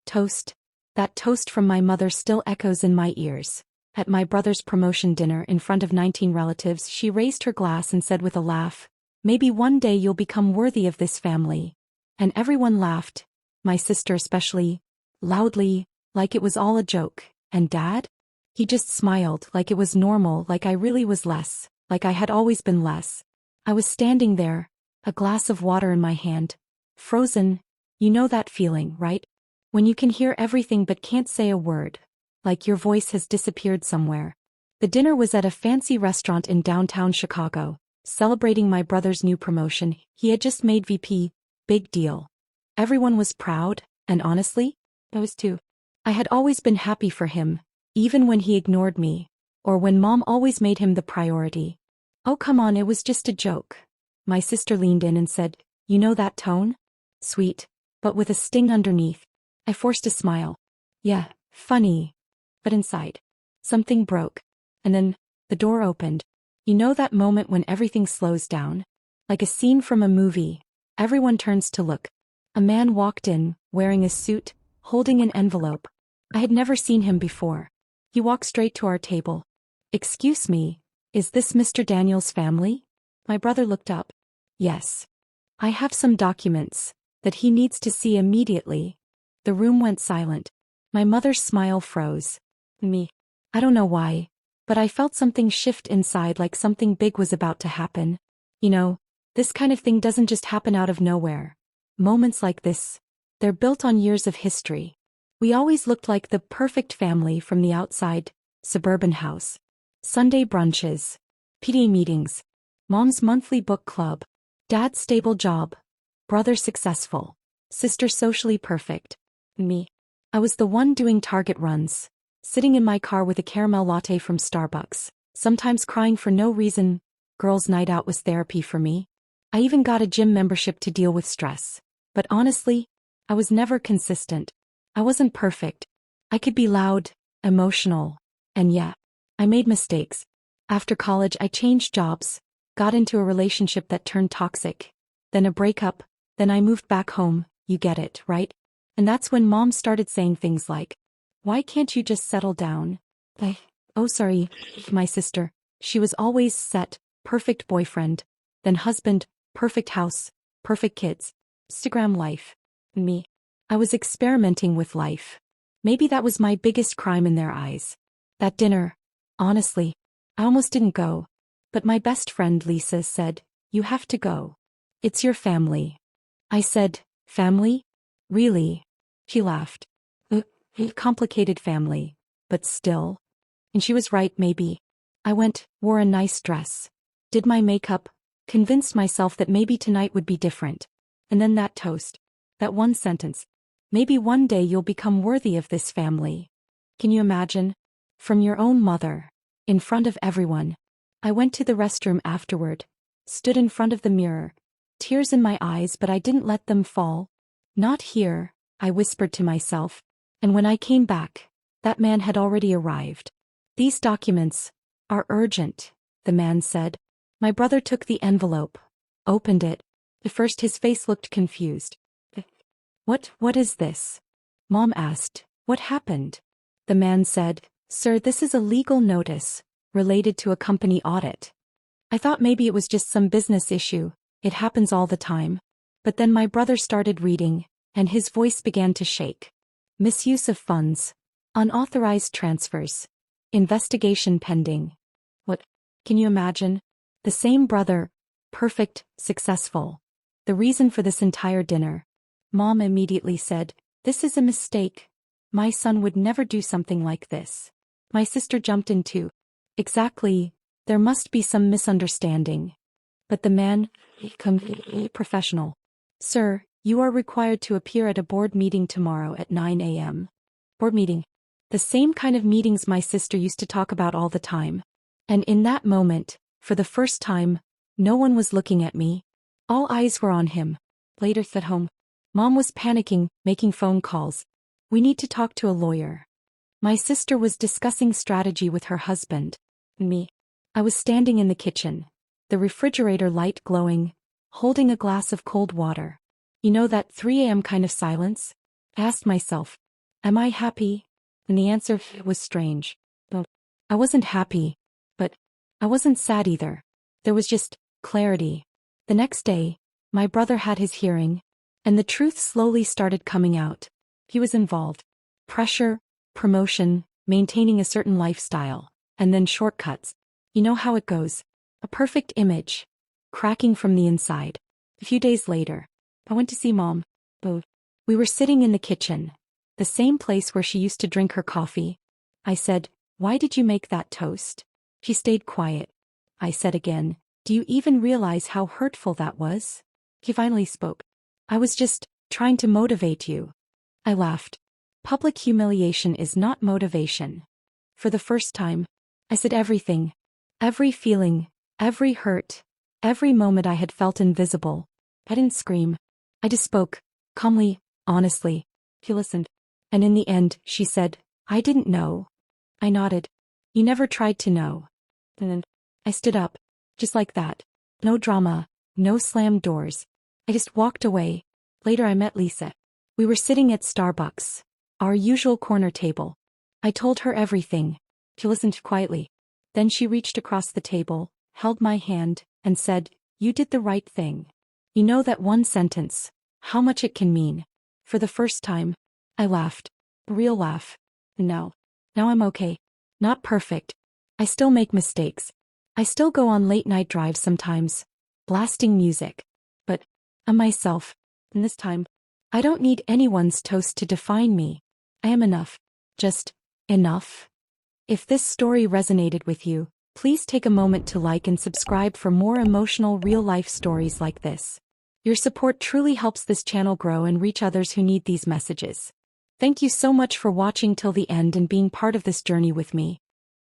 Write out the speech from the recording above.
Toast. That toast from my mother still echoes in my ears. At my brother's promotion dinner in front of 19 relatives, she raised her glass and said with a laugh, "Maybe one day you'll become worthy of this family." And everyone laughed, my sister especially, loudly, like it was all a joke. And Dad? He just smiled, like it was normal, like I really was less, like I had always been less. I was standing there, a glass of water in my hand, frozen. You know that feeling, right? When you can hear everything but can't say a word, like your voice has disappeared somewhere. The dinner was at a fancy restaurant in downtown Chicago, celebrating my brother's new promotion. He had just made VP, big deal. Everyone was proud, and honestly, I was too. I had always been happy for him, even when he ignored me, or when Mom always made him the priority. "Oh come on, it was just a joke." My sister leaned in and said, "You know that tone? Sweet, but with a sting underneath." I forced a smile. "Yeah, funny." But inside, something broke. And then, the door opened. You know that moment when everything slows down? Like a scene from a movie. Everyone turns to look. A man walked in, wearing a suit, holding an envelope. I had never seen him before. He walked straight to our table. "Excuse me, is this Mr. Daniel's family?" My brother looked up. "Yes. I have some documents that he needs to see immediately." The room went silent. My mother's smile froze. Me. I don't know why, but I felt something shift inside, like something big was about to happen. You know, this kind of thing doesn't just happen out of nowhere. Moments like this, they're built on years of history. We always looked like the perfect family from the outside. Suburban house. Sunday brunches. PTA meetings. Mom's monthly book club. Dad's stable job. Brother successful. Sister socially perfect. Me. I was the one doing Target runs. Sitting in my car with a caramel latte from Starbucks. Sometimes crying for no reason. Girls' night out was therapy for me. I even got a gym membership to deal with stress. But honestly, I was never consistent. I wasn't perfect. I could be loud, emotional. And yeah, I made mistakes. After college I changed jobs, got into a relationship that turned toxic. Then a breakup, then I moved back home, you get it, right? And that's when Mom started saying things like, "Why can't you just settle down?" Oh sorry, my sister. She was always set, perfect boyfriend. Then husband, perfect house, perfect kids. Instagram life. Me. I was experimenting with life. Maybe that was my biggest crime in their eyes. That dinner. Honestly, I almost didn't go. But my best friend Lisa said, "You have to go. It's your family." I said, "Family? Really?" She laughed. A complicated family, but still." And she was right, maybe. I went, wore a nice dress, did my makeup, convinced myself that maybe tonight would be different. And then that toast. That one sentence. "Maybe one day you'll become worthy of this family." Can you imagine? From your own mother. In front of everyone. I went to the restroom afterward. Stood in front of the mirror. Tears in my eyes, but I didn't let them fall. "Not here," I whispered to myself. And when I came back, that man had already arrived. "These documents are urgent," the man said. My brother took the envelope. Opened it. At first his face looked confused. What is this?" Mom asked. "What happened?" The man said, "Sir, this is a legal notice, related to a company audit." I thought maybe it was just some business issue. It happens all the time. But then my brother started reading, and his voice began to shake. "Misuse of funds. Unauthorized transfers. Investigation pending." What? Can you imagine? The same brother. Perfect, successful. The reason for this entire dinner. Mom immediately said, "This is a mistake. My son would never do something like this." My sister jumped in too. "Exactly. There must be some misunderstanding." But the man, professional. "Sir, you are required to appear at a board meeting tomorrow at 9 a.m. Board meeting. The same kind of meetings my sister used to talk about all the time. And in that moment, for the first time, no one was looking at me. All eyes were on him. Later at home. Mom was panicking, making phone calls. "We need to talk to a lawyer." My sister was discussing strategy with her husband. Me. I was standing in the kitchen, the refrigerator light glowing, holding a glass of cold water. You know that 3 a.m. kind of silence? I asked myself, Am I happy? And the answer was strange. Well, I wasn't happy, but I wasn't sad either. There was just clarity. The next day, my brother had his hearing, and the truth slowly started coming out. He was involved. Pressure, promotion, maintaining a certain lifestyle, and then shortcuts. You know how it goes. A perfect image, cracking from the inside. A few days later, I went to see Mom. We were sitting in the kitchen, the same place where she used to drink her coffee. I said, "Why did you make that toast?" She stayed quiet. I said again, "Do you even realize how hurtful that was?" He finally spoke. "I was just trying to motivate you." I laughed. Public humiliation is not motivation. For the first time, I said everything. Every feeling, every hurt, every moment I had felt invisible. I didn't scream. I just spoke, calmly, honestly. He listened. And in the end, she said, "I didn't know." I nodded. "You never tried to know." And then I stood up, just like that. No drama, no slammed doors. I just walked away. Later I met Lisa. We were sitting at Starbucks, our usual corner table. I told her everything. She listened quietly. Then she reached across the table, held my hand, and said, "You did the right thing." You know that one sentence, how much it can mean. For the first time, I laughed. A real laugh. And now I'm okay. Not perfect. I still make mistakes. I still go on late-night drives sometimes, blasting music. But I'm myself. And this time, I don't need anyone's toast to define me. I am enough. Just enough. If this story resonated with you, please take a moment to like and subscribe for more emotional real-life stories like this. Your support truly helps this channel grow and reach others who need these messages. Thank you so much for watching till the end and being part of this journey with me.